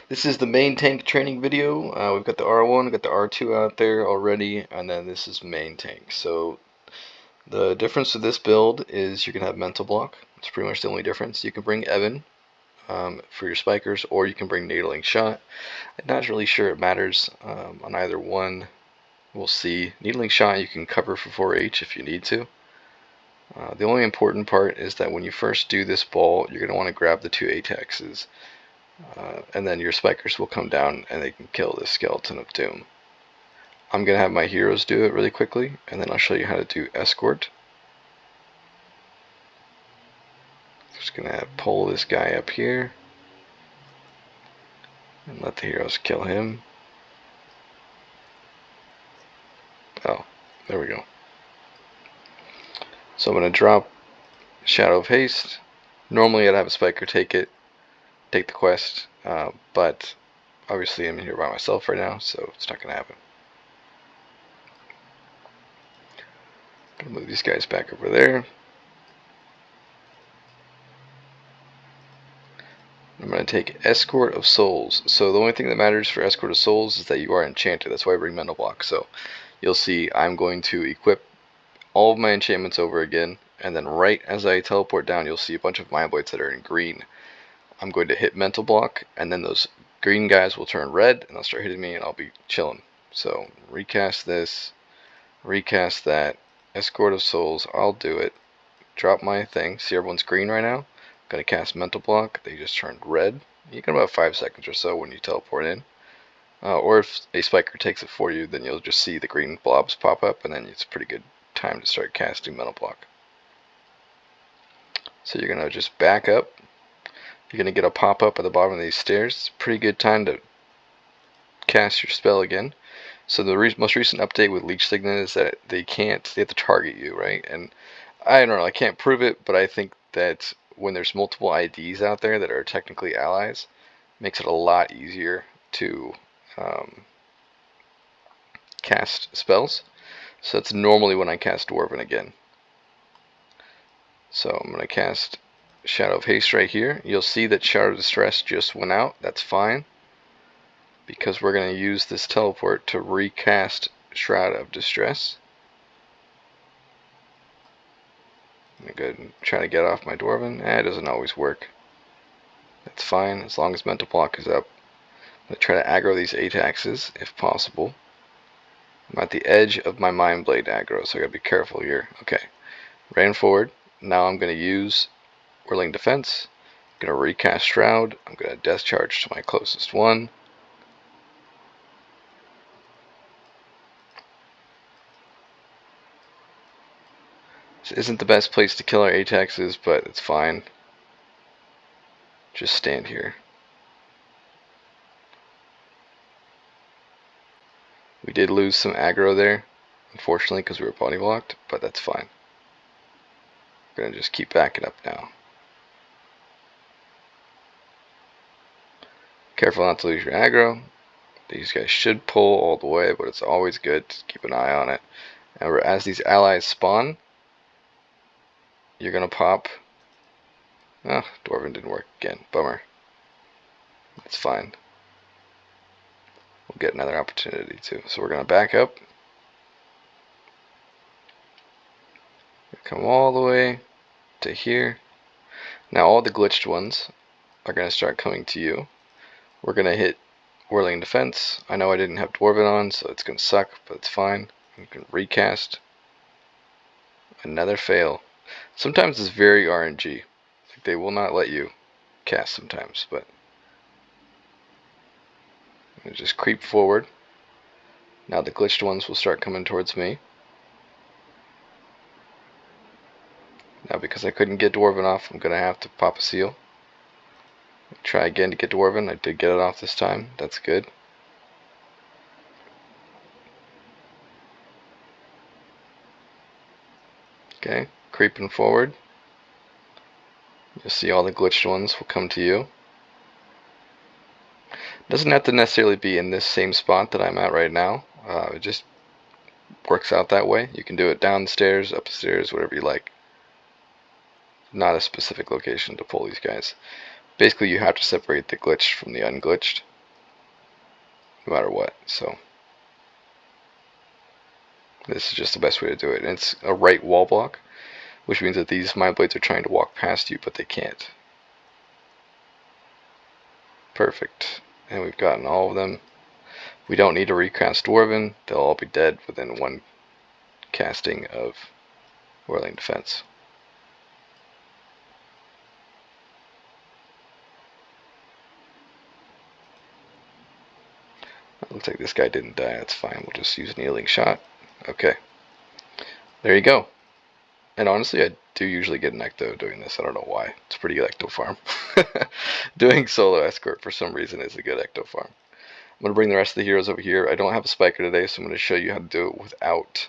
This is the main tank training video. We've got the R1, we've got the R2 out there already, and then this is main tank. So the difference with this build is you can have mental block. It's pretty much the only difference. You can bring Evan for your spikers, or you can bring Needling Shot. I'm not really sure it matters on either one. We'll see. Needling Shot you can cover for 4H if you need to. The only important part is that when you first do this ball, you're going to want to grab the 2 ATAXs. And then your spikers will come down and they can kill this Skeleton of Doom. I'm going to have my heroes do it really quickly, and then I'll show you how to do escort. Just going to pull this guy up here and let the heroes kill him. Oh, there we go. So I'm going to drop Shadow of Haste. Normally I'd have a spiker take the quest, but obviously I'm here by myself right now, so it's not going to happen. Gonna move these guys back over there. I'm going to take Escort of Souls. So the only thing that matters for Escort of Souls is that you are enchanted. That's why I bring Mental Block. So you'll see I'm going to equip all of my enchantments over again, and then right as I teleport down, you'll see a bunch of Mind Blades that are in green. I'm going to hit Mental Block, and then those green guys will turn red, and they'll start hitting me, and I'll be chilling. So recast this, recast that, Escort of Souls, I'll do it. Drop my thing. See everyone's green right now? I'm going to cast Mental Block. They just turned red. You get about 5 seconds or so when you teleport in. Or if a spiker takes it for you, then you'll just see the green blobs pop up, and then it's a pretty good time to start casting Mental Block. So you're going to just back up. You're going to get a pop-up at the bottom of these stairs. It's a pretty good time to cast your spell again. So the most recent update with Leech Signet is that they have to target you, right? And I don't know, I can't prove it, but I think that when there's multiple IDs out there that are technically allies, it makes it a lot easier to cast spells. So that's normally when I cast Dwarven again. So I'm going to cast Shadow of Haste right here. You'll see that Shadow of Distress just went out. That's fine, because we're going to use this teleport to recast Shroud of Distress. I'm going to go ahead and try to get off my Dwarven. It doesn't always work. That's fine, as long as Mental Block is up. I'm going to try to aggro these ATAXs, if possible. I'm at the edge of my Mind Blade aggro, so I got to be careful here. Okay, ran forward. Now I'm going to use Whirling Defense. I'm going to recast Shroud. I'm going to Death Charge to my closest one. This isn't the best place to kill our ATAXs, but it's fine. Just stand here. We did lose some aggro there, unfortunately, because we were body blocked, but that's fine. We're going to just keep backing up now. Careful not to lose your aggro. These guys should pull all the way, but it's always good to keep an eye on it. And as these allies spawn, you're going to pop. Oh, Dwarven didn't work again. Bummer. That's fine. We'll get another opportunity too. So we're going to back up. Come all the way to here. Now all the glitched ones are going to start coming to you. We're going to hit Whirling Defense. I know I didn't have Dwarven on, so it's going to suck, but it's fine. You can recast. Another fail. Sometimes it's very RNG. Like, they will not let you cast sometimes, but just creep forward. Now the glitched ones will start coming towards me. Now because I couldn't get Dwarven off, I'm going to have to pop a seal. Try again to get Dwarven. I did get it off this time. That's good. Okay, creeping forward. You'll see all the glitched ones will come to you. Doesn't have to necessarily be in this same spot that I'm at right now. It just works out that way. You can do it downstairs, upstairs, whatever you like. Not a specific location to pull these guys. Basically, you have to separate the glitched from the unglitched. no matter what. So this is just the best way to do it. And it's a right wall block, which means that these Mind Blades are trying to walk past you, but they can't. Perfect. And we've gotten all of them. We don't need to recast Dwarven. They'll all be dead within one casting of Whirling Defense. Looks like this guy didn't die. That's fine. We'll just use Kneeling Shot. Okay. There you go. And honestly, I do usually get an Ecto doing this. I don't know why. It's a pretty good Ecto farm. Doing solo escort for some reason is a good Ecto farm. I'm going to bring the rest of the heroes over here. I don't have a spiker today, so I'm going to show you how to do it without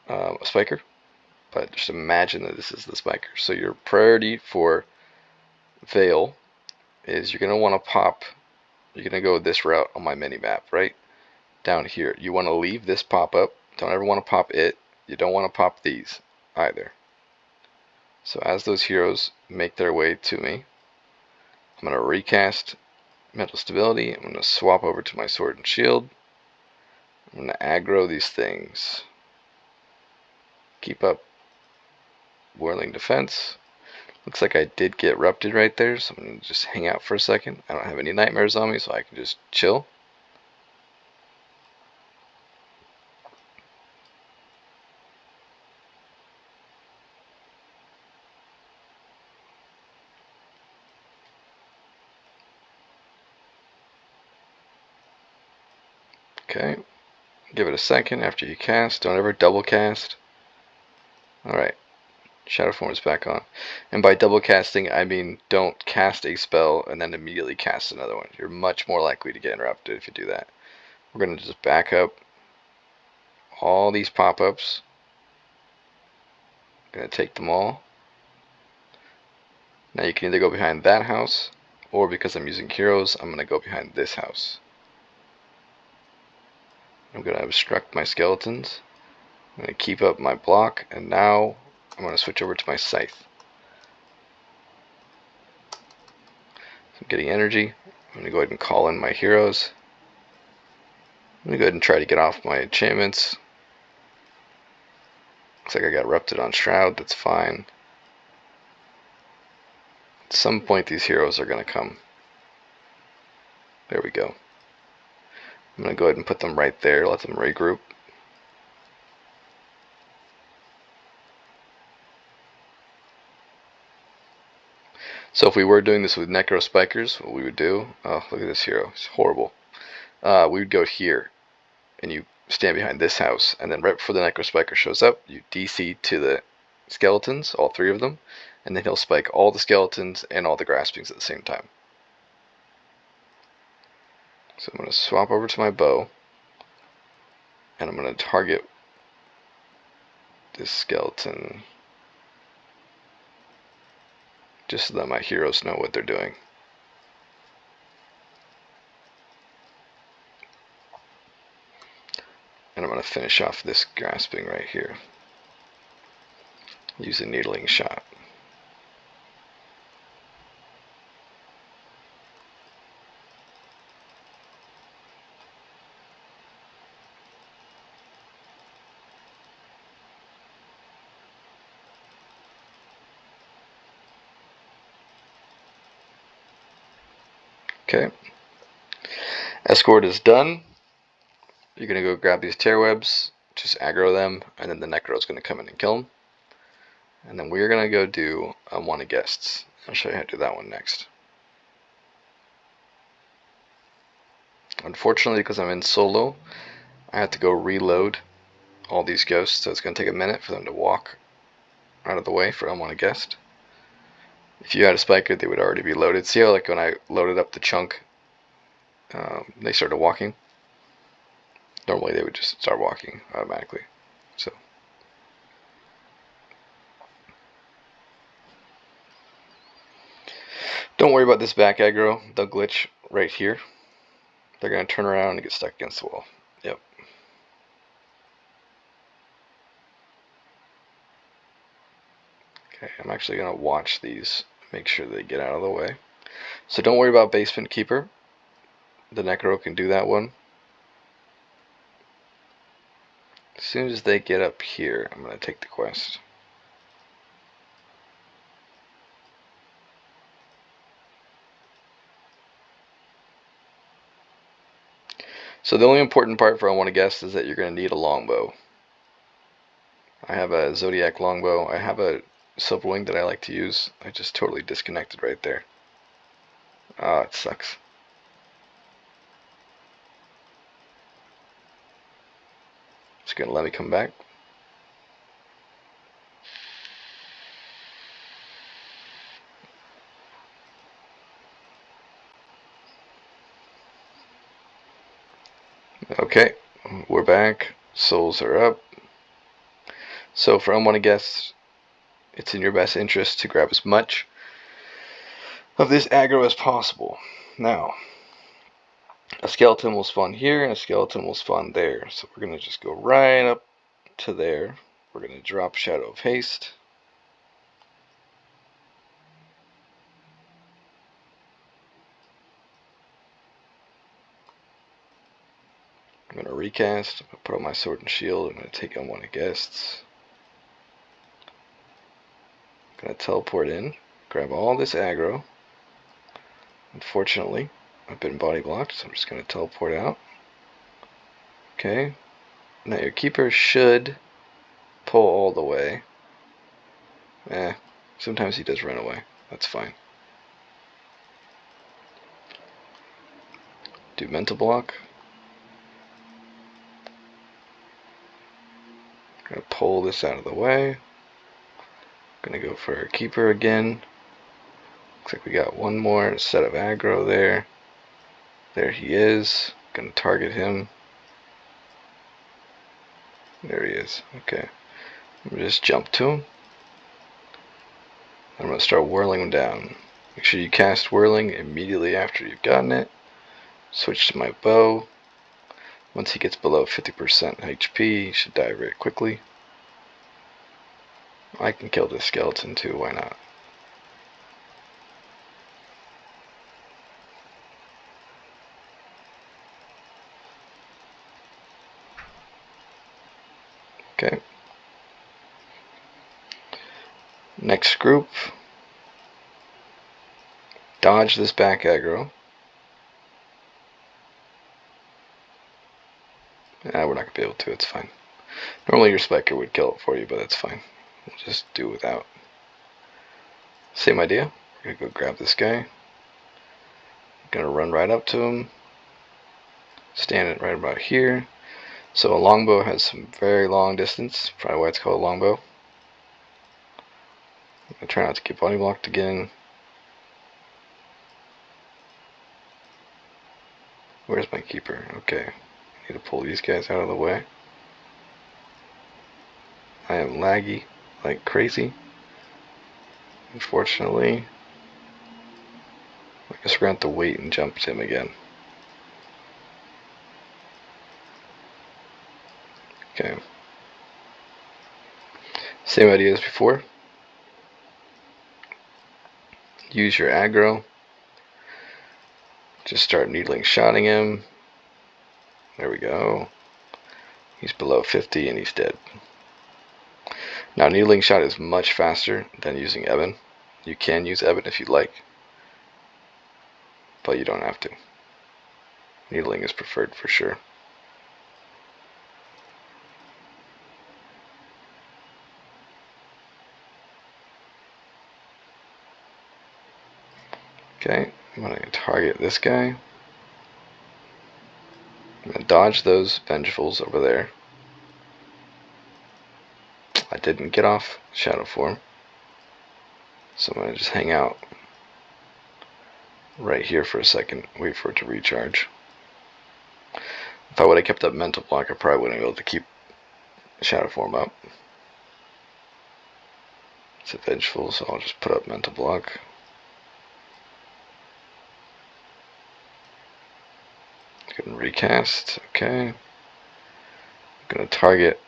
a spiker. But just imagine that this is the spiker. So your priority for Veil is you're going to want to pop, you're going to go this route on my mini map, right? Down here. You want to leave this pop up. Don't ever want to pop it. You don't want to pop these either. So as those heroes make their way to me, I'm going to recast Mental Stability. I'm going to swap over to my Sword and Shield. I'm going to aggro these things. Keep up Whirling Defense. Looks like I did get Rupted right there, so I'm going to just hang out for a second. I don't have any nightmares on me, so I can just chill. Okay, give it a second after you cast. Don't ever double cast. Alright, Shadow Form is back on. And by double casting, I mean don't cast a spell and then immediately cast another one. You're much more likely to get interrupted if you do that. We're going to just back up all these pop-ups. Going to take them all. Now you can either go behind that house, or because I'm using heroes, I'm going to go behind this house. I'm going to obstruct my skeletons. I'm going to keep up my block, and now I'm going to switch over to my scythe. I'm getting energy. I'm going to go ahead and call in my heroes. I'm going to go ahead and try to get off my enchantments. Looks like I got Rupted on Shroud. That's fine. At some point these heroes are going to come. There we go. I'm going to go ahead and put them right there. Let them regroup. So if we were doing this with Necro Spikers, what we would do, oh, look at this hero, he's horrible. We would go here, and you stand behind this house, and then right before the Necro Spiker shows up, you DC to the skeletons, all three of them, and then he'll spike all the skeletons and all the Graspings at the same time. So I'm going to swap over to my bow, and I'm going to target this skeleton just so that my heroes know what they're doing. And I'm going to finish off this Grasping right here. Use a Needling Shot. Okay. Escort is done. You're going to go grab these Tearwebs, just aggro them, and then the Necro is going to come in and kill them. And then we're going to go do Unwanted Guests. I'll show you how to do that one next. Unfortunately, because I'm in solo, I have to go reload all these ghosts, so it's going to take a minute for them to walk out of the way for Unwanted Guest. If you had a spiker, they would already be loaded. See how, like, when I loaded up the chunk, they started walking? Normally they would just start walking automatically. So don't worry about this back aggro. They'll glitch right here. They're going to turn around and get stuck against the wall. Yep. Okay, I'm actually going to watch these, make sure they get out of the way. So don't worry about Basement Keeper. the Necro can do that one. As soon as they get up here, I'm going to take the quest. So the only important part for I Want to Guest is that you're going to need a longbow. I have a Zodiac longbow. I have a Silverwing that I like to use. I just totally disconnected right there. Ah, it sucks. It's going to let me come back. Okay, we're back. Souls are up. So for I Want to Guest, it's in your best interest to grab as much of this aggro as possible. Now, a skeleton will spawn here and a skeleton will spawn there. So we're going to just go right up to there. We're going to drop Shadow of Haste. I'm going to recast. I'm going to put on my sword and shield. I'm going to take on one of the guests. I'm going to teleport in, grab all this aggro. Unfortunately, I've been body blocked, so I'm just going to teleport out. Okay. Now your keeper should pull all the way. Sometimes he does run away. That's fine. Do mental block. Gonna pull this out of the way. Gonna go for our keeper again. Looks like we got one more set of aggro there. There he is. Gonna target him. There he is. Okay. I'm gonna just jump to him. I'm gonna start whirling him down. Make sure you cast whirling immediately after you've gotten it. Switch to my bow. Once he gets below 50% HP, he should die very quickly. I can kill this skeleton too, why not? Okay. Next group. Dodge this back aggro. We're not going to be able to, it's fine. Normally your spiker would kill it for you, but that's fine. We'll just do without. Same idea. We're going to go grab this guy. Going to run right up to him. Stand it right about here. So a longbow has some very long distance. Probably why it's called a longbow. I'm going to try not to get body blocked again. Where's my keeper? Okay. I need to pull these guys out of the way. I am laggy like crazy. Unfortunately. I guess we're going to have to wait and jump to him again. Okay. Same idea as before. Use your aggro. Just start needling shotting him. There we go. He's below 50 and he's dead. Now needling shot is much faster than using Ebon. You can use Ebon if you'd like, but you don't have to. Needling is preferred for sure. Okay, I'm going to target this guy. I'm going to dodge those Vengefuls over there. I didn't get off Shadow Form, so I'm going to just hang out right here for a second, wait for it to recharge. If I would have kept up mental block, I probably wouldn't be able to keep Shadow Form up. It's a Vengeful, so I'll just put up mental block. Can recast, okay. I'm gonna target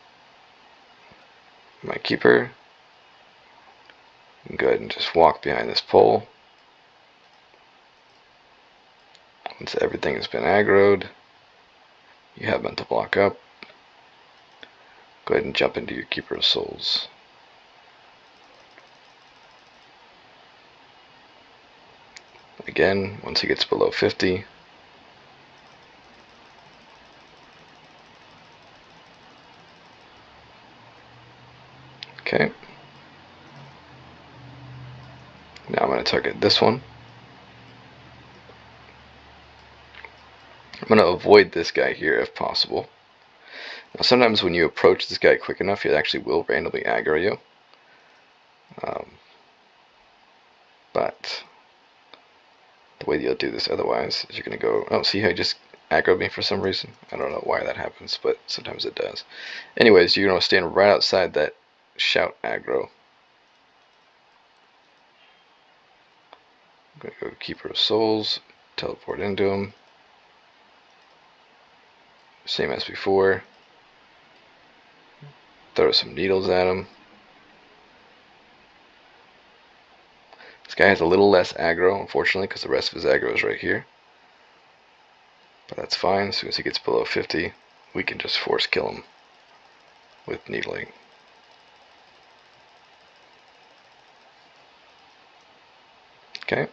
my keeper. Go ahead and just walk behind this pole. Once everything has been aggroed, you have mental block up. Go ahead and jump into your Keeper of Souls. Again, once he gets below 50, okay. Now I'm going to target this one. I'm going to avoid this guy here if possible. Now sometimes when you approach this guy quick enough, he actually will randomly aggro you. But the way that you'll do this otherwise is you're going to go, oh, see how he just aggroed me for some reason? I don't know why that happens, but sometimes it does. Anyways, you're going to stand right outside that shout aggro. I'm going to go Keeper of Souls, teleport into him. Same as before. Throw some needles at him. This guy has a little less aggro, unfortunately, because the rest of his aggro is right here. But that's fine. As soon as he gets below 50, we can just force kill him with needling. Okay.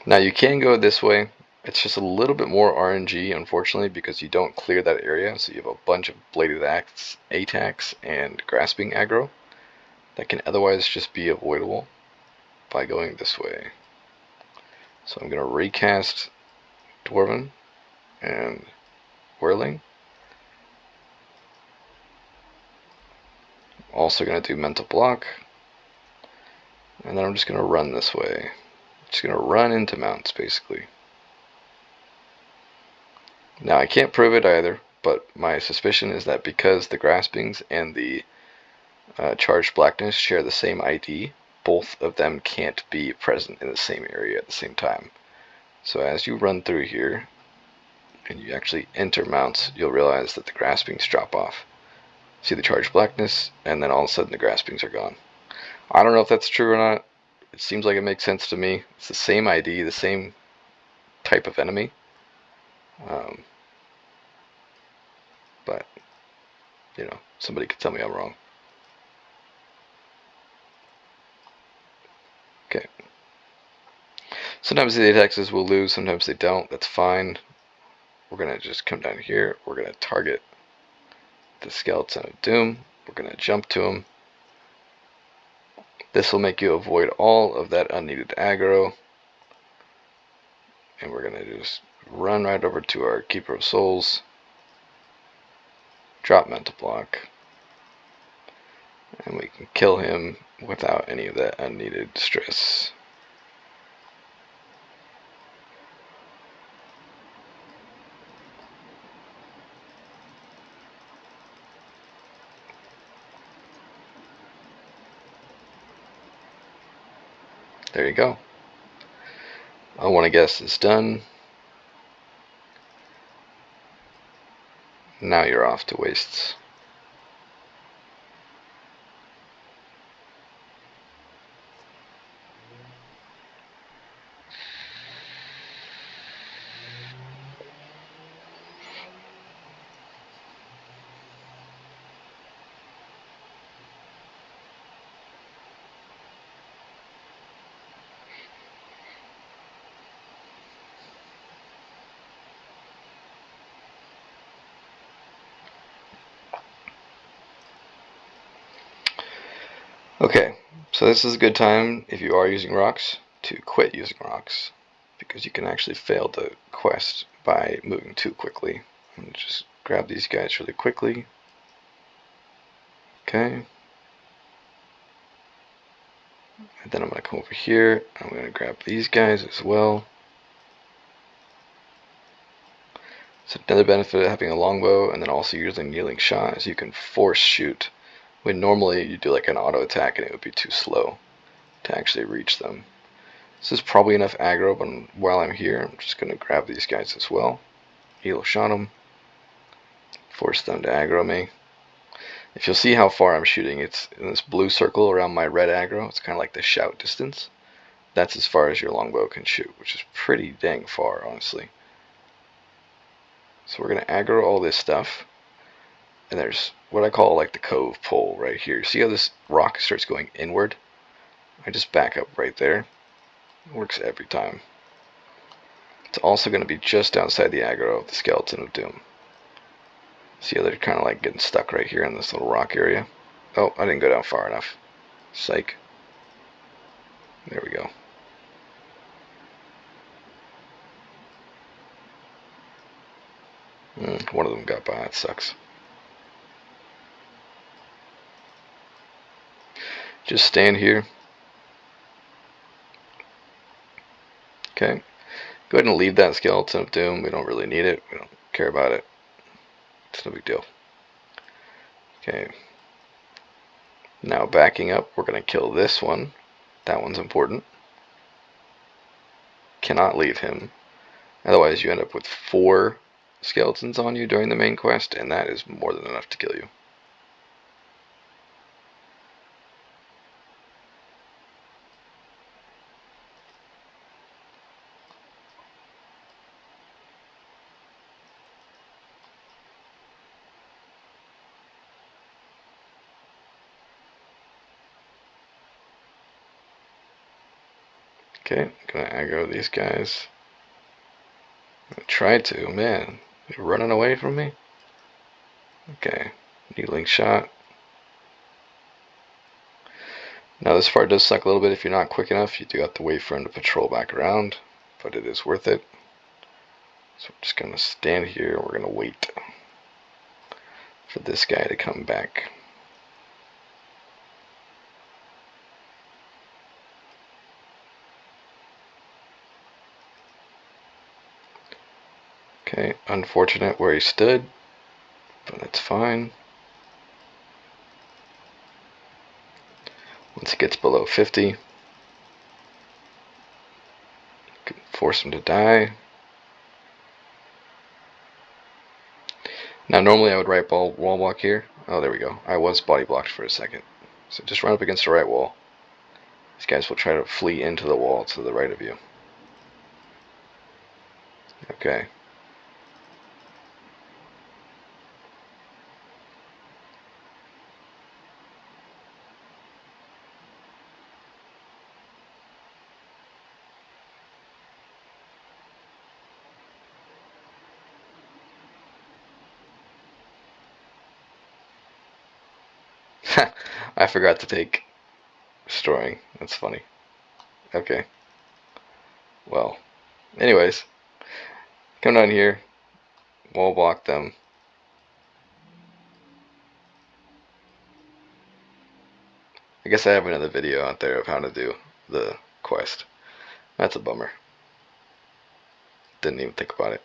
Now you can go this way. It's just a little bit more RNG, unfortunately, because you don't clear that area. So you have a bunch of Bladed Axe, attacks, and Grasping aggro that can otherwise just be avoidable by going this way. So I'm going to recast Dwarven and Whirling. Also going to do Mental Block. And then I'm just going to run this way. Just going to run into mounts, basically. Now, I can't prove it either, but my suspicion is that because the Graspings and the Charged Blackness share the same ID, both of them can't be present in the same area at the same time. So as you run through here, and you actually enter mounts, you'll realize that the Graspings drop off. See the Charged Blackness, and then all of a sudden the Graspings are gone. I don't know if that's true or not. It seems like it makes sense to me. It's the same ID, the same type of enemy. But, you know, somebody could tell me I'm wrong. Okay. Sometimes the attacks will lose, sometimes they don't. That's fine. We're going to just come down here. We're going to target the Skeleton of Doom. We're going to jump to him. This will make you avoid all of that unneeded aggro. And we're going to just run right over to our Keeper of Souls. Drop Mental Block. And we can kill him without any of that unneeded stress. There you go. I want to guess it's done. Now you're off to wastes. Okay, so this is a good time, if you are using rocks, to quit using rocks, because you can actually fail the quest by moving too quickly. I'm going to just grab these guys really quickly. Okay. And then I'm going to come over here, I'm going to grab these guys as well. So another benefit of having a longbow and then also using Kneeling Shot is you can force shoot, when normally you do like an auto attack and it would be too slow to actually reach them. This is probably enough aggro, but while I'm here, I'm just going to grab these guys as well. Heal shot them. Force them to aggro me. If you'll see how far I'm shooting, it's in this blue circle around my red aggro. It's kind of like the shout distance. that's as far as your longbow can shoot, which is pretty dang far, honestly. So we're going to aggro all this stuff. And there's what I call like the cove pole right here. See how this rock starts going inward? I just back up right there. It works every time. It's also going to be just outside the aggro of the Skeleton of Doom. See how they're kind of like getting stuck right here in this little rock area? Oh, I didn't go down far enough. Psych. There we go. One of them got by. That sucks. Just stand here. Okay. Go ahead and leave that Skeleton of Doom. We don't really need it. We don't care about it. It's no big deal. Okay. Now backing up, we're going to kill this one. That one's important. Cannot leave him. Otherwise you end up with 4 skeletons on you during the main quest, and that is more than enough to kill you. Okay, gonna aggro these guys. I tried to, man. You're running away from me? Okay, needling shot. Now this part does suck a little bit if you're not quick enough. You do have to wait for him to patrol back around, but it is worth it. So we're just gonna stand here. We're gonna wait for this guy to come back. Okay, unfortunate where he stood, but that's fine. Once it gets below 50, you can force him to die. Now normally I would right wall block here. Oh, there we go. I was body blocked for a second. So just run up against the right wall. These guys will try to flee into the wall to the right of you. Okay. I forgot to take destroying. That's funny. Okay. Well, anyways, come down here, wall block them. I guess I have another video out there of how to do the quest. That's a bummer. Didn't even think about it.